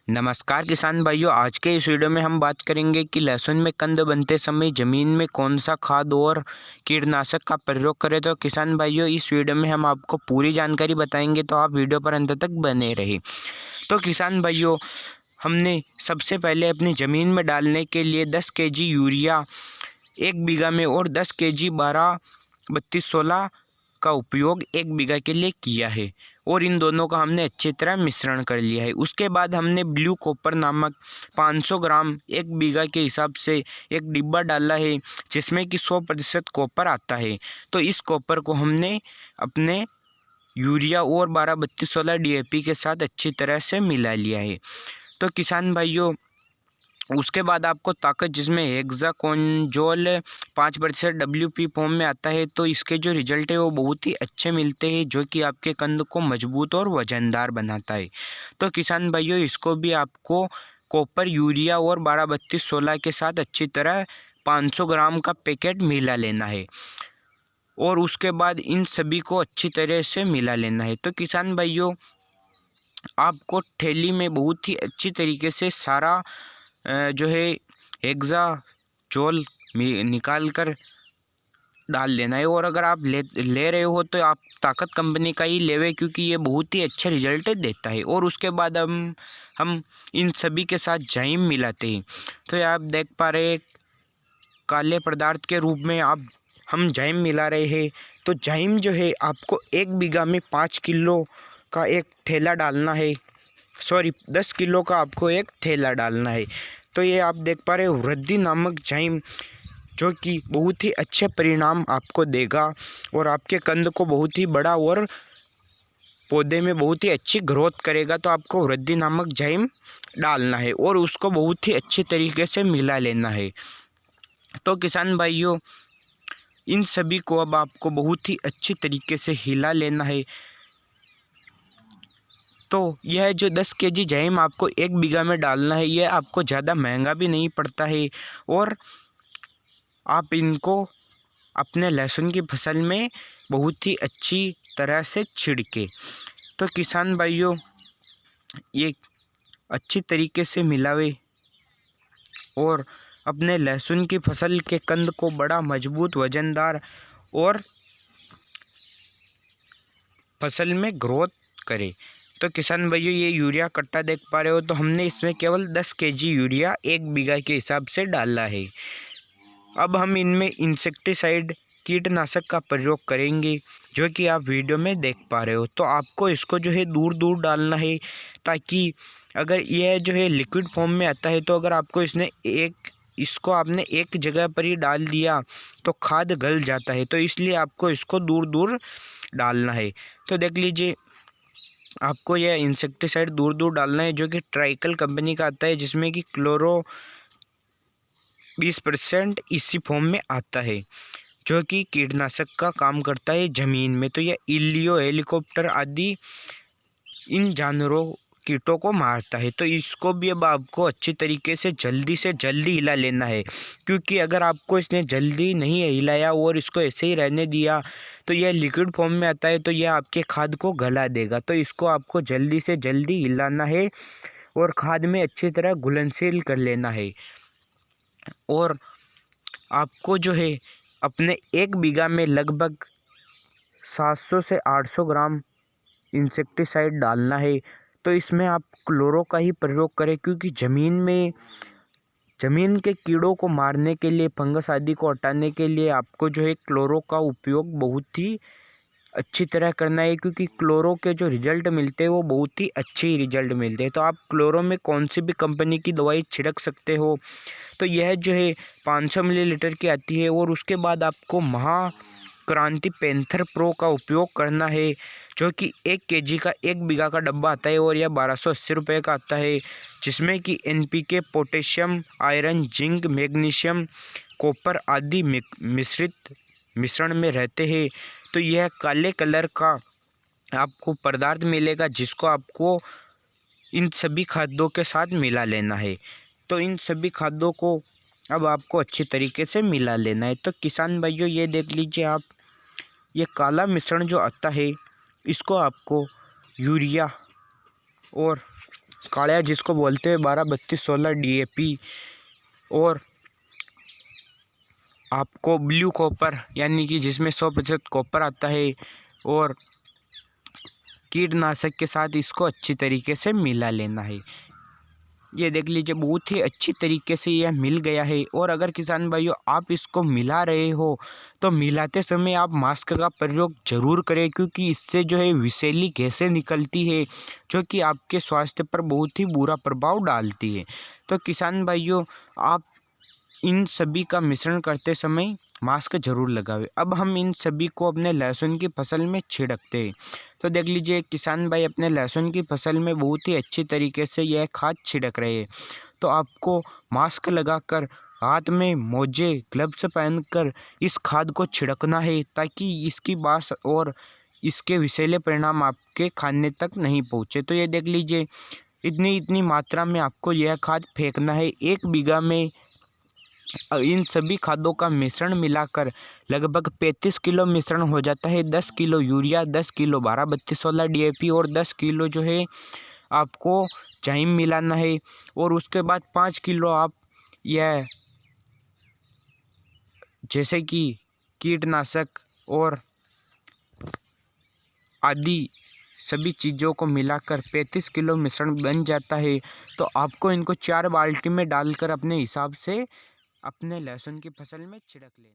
नमस्कार किसान भाइयों, आज के इस वीडियो में हम बात करेंगे कि लहसुन में कंद बनते समय ज़मीन में कौन सा खाद और कीटनाशक का प्रयोग करें। तो किसान भाइयों, इस वीडियो में हम आपको पूरी जानकारी बताएंगे, तो आप वीडियो पर अंत तक बने रहिए। तो किसान भाइयों, हमने सबसे पहले अपनी ज़मीन में डालने के लिए 10 केजी यूरिया 1 बीघा में और 10 केजी 12-32-16 का उपयोग 1 बीघा के लिए किया है और इन दोनों का हमने अच्छी तरह मिश्रण कर लिया है। उसके बाद हमने ब्लू कॉपर नामक 500 ग्राम 1 बीघा के हिसाब से एक डिब्बा डाला है, जिसमें कि 100% कॉपर आता है। तो इस कॉपर को हमने अपने यूरिया और 12-32-16 DAP के साथ अच्छी तरह से मिला लिया है। तो किसान भाइयों, उसके बाद आपको ताकत जिसमें हेक्साकोनजोल 5% WP फॉर्म में आता है, तो इसके जो रिजल्ट है वो बहुत ही अच्छे मिलते हैं, जो कि आपके कंद को मजबूत और वजनदार बनाता है। तो किसान भाइयों, इसको भी आपको कॉपर यूरिया और 12-32-16 के साथ अच्छी तरह 500 ग्राम का पैकेट मिला लेना है और उसके बाद इन सभी को अच्छी तरह से मिला लेना है। तो किसान भाइयों, आपको थैली में बहुत ही अच्छी तरीके से सारा जो है हेक्साजोल निकाल कर डाल लेना है। और अगर आप ले रहे हो तो आप ताकत कंपनी का ही लेवे, क्योंकि ये बहुत ही अच्छा रिजल्ट देता है। और उसके बाद हम इन सभी के साथ जाइम मिलाते हैं। तो ये आप देख पा रहे हैं, काले पदार्थ के रूप में हम जाइम मिला रहे हैं। तो जाइम जो है आपको 1 बीघा में 5 किलो का एक थैला डालना है, 10 किलो का आपको एक थैला डालना है। तो ये आप देख पा रहे हो वृद्धि नामक जाइम, जो कि बहुत ही अच्छे परिणाम आपको देगा और आपके कंद को बहुत ही बड़ा और पौधे में बहुत ही अच्छी ग्रोथ करेगा। तो आपको वृद्धि नामक जाइम डालना है और उसको बहुत ही अच्छी तरीके से मिला लेना है। तो किसान भाइयों, इन सभी को अब आपको बहुत ही अच्छी तरीके से हिला लेना है। तो यह जो 10 केजी जाइम आपको 1 बीघा में डालना है, यह आपको ज़्यादा महंगा भी नहीं पड़ता है और आप इनको अपने लहसुन की फसल में बहुत ही अच्छी तरह से छिड़के। तो किसान भाइयों, ये अच्छी तरीके से मिलावे और अपने लहसुन की फसल के कंद को बड़ा मजबूत, वजनदार और फसल में ग्रोथ करे। तो किसान भाइयों, ये यूरिया कट्टा देख पा रहे हो, तो हमने इसमें केवल 10 केजी यूरिया 1 बीघा के हिसाब से डाला है। अब हम इनमें इंसेक्टिसाइड कीटनाशक का प्रयोग करेंगे, जो कि आप वीडियो में देख पा रहे हो। तो आपको इसको जो है दूर दूर डालना है, ताकि अगर यह जो है लिक्विड फॉर्म में आता है, तो अगर आपको इसको आपने एक जगह पर ही डाल दिया तो खाद गल जाता है। तो इसलिए आपको इसको दूर दूर डालना है। तो देख लीजिए, आपको यह इंसेक्टिसाइड दूर दूर डालना है, जो कि ट्राइकल कंपनी का आता है, जिसमें कि क्लोरो 20% इसी फॉर्म में आता है, जो कि कीटनाशक का काम करता है ज़मीन में। तो यह इलियो, हेलीकॉप्टर आदि इन जानवरों कीटों को मारता है। तो इसको भी अब आपको अच्छी तरीके से जल्दी हिला लेना है, क्योंकि अगर आपको इसने जल्दी नहीं हिलाया और इसको ऐसे ही रहने दिया, तो यह लिक्विड फॉर्म में आता है, तो यह आपके खाद को गला देगा। तो इसको आपको जल्दी से जल्दी हिलाना है और खाद में अच्छी तरह घुलनशील कर लेना है। और आपको जो है अपने 1 बीघा में लगभग 700 से 800 ग्राम इंसेक्टिसाइड डालना है। तो इसमें आप क्लोरो का ही प्रयोग करें, क्योंकि ज़मीन के कीड़ों को मारने के लिए, फंगस आदि को हटाने के लिए आपको जो है क्लोरो का उपयोग बहुत ही अच्छी तरह करना है, क्योंकि क्लोरो के जो रिजल्ट मिलते हैं वो बहुत ही अच्छे रिजल्ट मिलते हैं। तो आप क्लोरो में कौन सी भी कंपनी की दवाई छिड़क सकते हो। तो यह जो है 500 मिलीलीटर की आती है। और उसके बाद आपको महाक्रांति पैंथर प्रो का उपयोग करना है, जो कि 1 केजी का 1 बीघा का डब्बा आता है और यह 1280 रुपये का आता है, जिसमें कि NPK, potassium, iron, zinc, magnesium, copper आदि मिश्रण में रहते हैं। तो यह काले कलर का आपको पदार्थ मिलेगा, जिसको आपको इन सभी खाद्यों के साथ मिला लेना है। तो इन सभी खाद्यों को अब आपको अच्छी तरीके से मिला लेना है। तो किसान भाइयों, ये देख लीजिए आप, ये काला मिश्रण जो आता है, इसको आपको यूरिया और कालिया जिसको बोलते हैं 12-32-16 DAP, और आपको ब्लू कॉपर यानी कि जिसमें 100% कॉपर आता है, और कीटनाशक के साथ इसको अच्छी तरीके से मिला लेना है। ये देख लीजिए बहुत ही अच्छी तरीके से यह मिल गया है। और अगर किसान भाइयों आप इसको मिला रहे हो तो मिलाते समय आप मास्क का प्रयोग ज़रूर करें, क्योंकि इससे जो है विषैली गैसें निकलती है जो कि आपके स्वास्थ्य पर बहुत ही बुरा प्रभाव डालती है। तो किसान भाइयों आप इन सभी का मिश्रण करते समय मास्क जरूर लगावे। अब हम इन सभी को अपने लहसुन की फसल में छिड़कते हैं। तो देख लीजिए किसान भाई अपने लहसुन की फसल में बहुत ही अच्छी तरीके से यह खाद छिड़क रहे हैं। तो आपको मास्क लगाकर, हाथ में मोजे ग्लव्स पहनकर इस खाद को छिड़कना है, ताकि इसकी बास और इसके विषैले परिणाम आपके खाने तक नहीं पहुँचे। तो ये देख लीजिए इतनी मात्रा में आपको यह खाद फेंकना है। 1 बीघा में इन सभी खादों का मिश्रण मिलाकर लगभग 35 किलो मिश्रण हो जाता है। 10 किलो यूरिया, 10 किलो 12-32-16 DAP और 10 किलो जो है आपको जाइम मिलाना है। और उसके बाद 5 किलो आप यह जैसे कि कीटनाशक और आदि सभी चीज़ों को मिलाकर 35 किलो मिश्रण बन जाता है। तो आपको इनको 4 बाल्टी में डालकर अपने हिसाब से अपने लहसुन की फसल में छिड़क लेना।